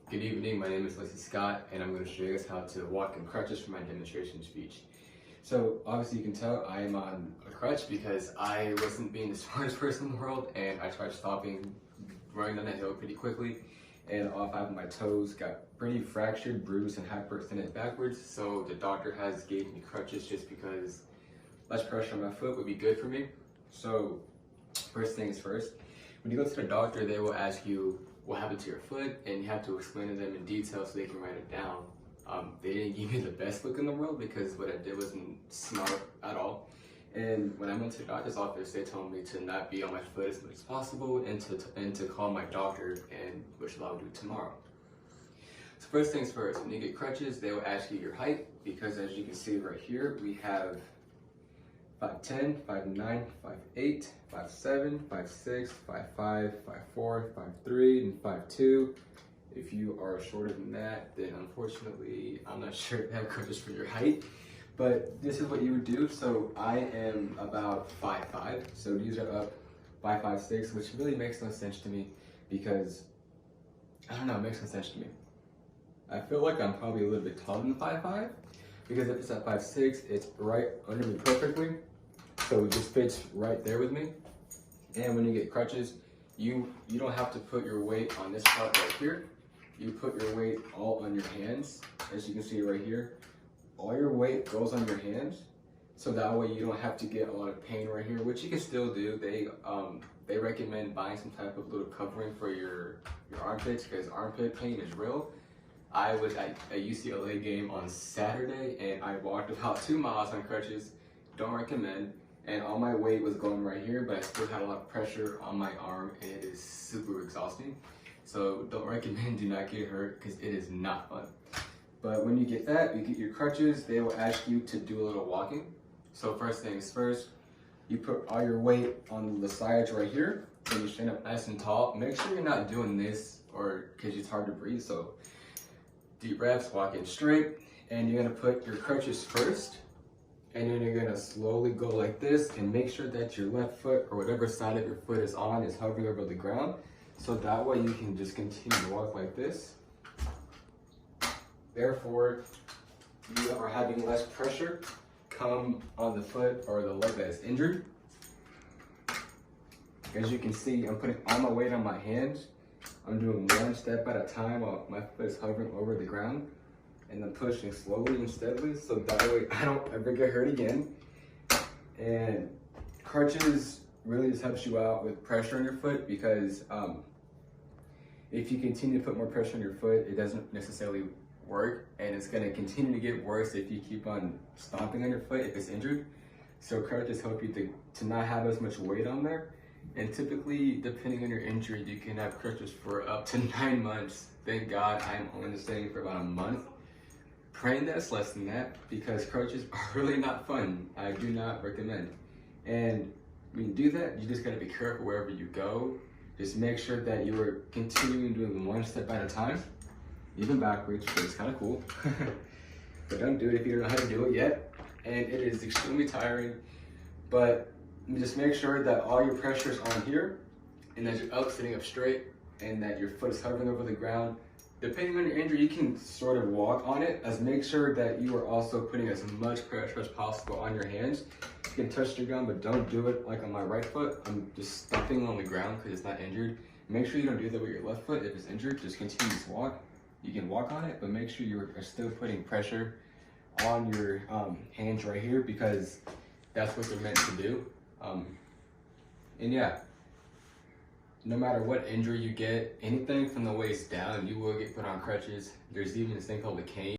Good evening, my name is Lacey Scott, and I'm going to show you guys how to walk in crutches for my demonstration speech. So obviously you can tell I am on a crutch because I wasn't being the smartest person in the world, and I tried stopping running down that hill pretty quickly, and all 5 of my toes got pretty fractured, bruised, and hyperextended backwards. So the doctor has gave me crutches just because less pressure on my foot would be good for me. So first things first, when you go to the doctor, they will ask you what happened to your foot, and you have to explain to them in detail so they can write it down. They didn't give me the best look in the world because what I did wasn't smart at all. And when I went to the doctor's office, they told me to not be on my foot as much as possible and to call my doctor, and which I'll do tomorrow. So first things first, when you get crutches, they will ask you your height, because as you can see right here, we have 5'10", 5'9", 5'8", 5'7", 5'6", 5'5", 5'4", 5'3", and 5'2". If you are shorter than that, then unfortunately, I'm not sure if I have crutches for your height, but this is what you would do. So I am about 5'5", so these are up by 5'6", which really makes no sense to me because, I don't know, it makes no sense to me. I feel like I'm probably a little bit taller than 5'5", because if it's at 5'6", it's right under me perfectly. So it just fits right there with me. And when you get crutches, you don't have to put your weight on this part right here. You put your weight all on your hands. As you can see right here, all your weight goes on your hands. So that way you don't have to get a lot of pain right here, which you can still do. They recommend buying some type of little covering for your armpits, because armpit pain is real. I was at a UCLA game on Saturday and I walked about 2 miles on crutches. Don't recommend. And all my weight was going right here, but I still had a lot of pressure on my arm, and it is super exhausting. So don't recommend, do not get hurt, because it is not fun. But when you get that, you get your crutches, they will ask you to do a little walking. So first things first, you put all your weight on the sides right here, and you stand up nice and tall. Make sure you're not doing this, or because it's hard to breathe. So deep breaths, walking straight, and you're gonna put your crutches first, and then you're gonna slowly go like this, and make sure that your left foot or whatever side of your foot is on is hovering over the ground. So that way you can just continue to walk like this. Therefore, you are having less pressure come on the foot or the leg that is injured. As you can see, I'm putting all my weight on my hands. I'm doing 1 step at a time while my foot is hovering over the ground, and then pushing slowly and steadily, so that way I don't ever get hurt again. And crutches really just helps you out with pressure on your foot, because if you continue to put more pressure on your foot, it doesn't necessarily work, and it's gonna continue to get worse if you keep on stomping on your foot if it's injured. So crutches help you to not have as much weight on there. And typically, depending on your injury, you can have crutches for up to 9 months. Thank God I'm only staying for about a month. Praying that's less than that, because crutches are really not fun. I do not recommend. And when you do that, you just gotta be careful wherever you go. Just make sure that you are continuing doing 1 step at a time, even backwards, because it's kind of cool. But don't do it if you don't know how to do it yet. And it is extremely tiring, but just make sure that all your pressure is on here, and that you're sitting up straight, and that your foot is hovering over the ground. Depending on your injury, you can sort of walk on it. As make sure that you are also putting as much pressure as possible on your hands. You can touch the ground, but don't do it like on my right foot. I'm just stomping on the ground because it's not injured. Make sure you don't do that with your left foot. If it's injured, just continue to walk. You can walk on it, but make sure you are still putting pressure on your hands right here, because that's what they're meant to do. And yeah. No matter what injury you get, anything from the waist down, you will get put on crutches. There's even this thing called a cane.